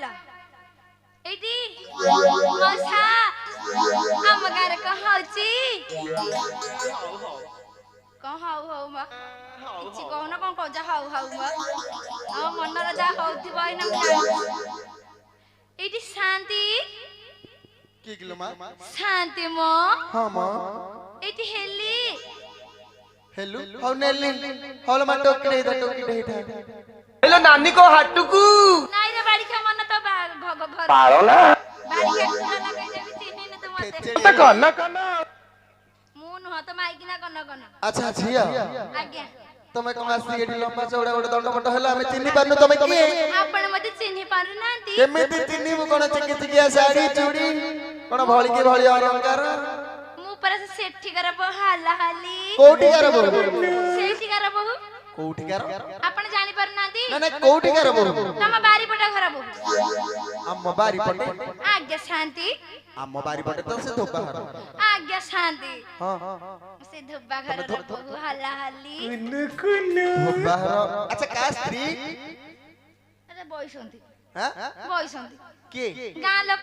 कहल एटी मौसा हम गार कहौची कह हाउ हाउ म किछि कहना कोन कह जा हाउ हाउ म हम मन रा जा होती बई ना एटी शांति की किलो मा शांति म हां मा एटी हेली हेलो हाउ नेली हाउ मा टोकी दे हेलो नानी को हाटुकू नाही रे बाड़ी के मन तो घर पारो ना बाड़ी के खुला लगे जेबी चिन्हे न तो मते तो कना कना मुन हो तो माइकी ना कन कन अच्छा झिया आज्ञा तमे कमासी एडी लंबा चौड़ा गोटे दंड मट हला हमें चिन्नी पारनु तमे किए आपण मते चिन्हि पारु नांती केमिति चिन्नी मु कोन चिकी चिकिया साड़ी चूड़ी कोन भଳି के भଳି अलंकार मु पर से सेठी कर हाला हाली कोठी कर बहु सेठी कर बहु कोठी कर आपण जानि पारु नांती ना ना कोठी कर बहु तम बारी पटा घर बहु अम्म बारी पटे आज्ञा शांति अम्म बारी पटे तो से धोबा हर आज्ञा शांति हां से धब्बा घर बहु हाला हाली धोबा हर अच्छा का स्त्री अरे बॉय संती हां बॉय संती के गां लोक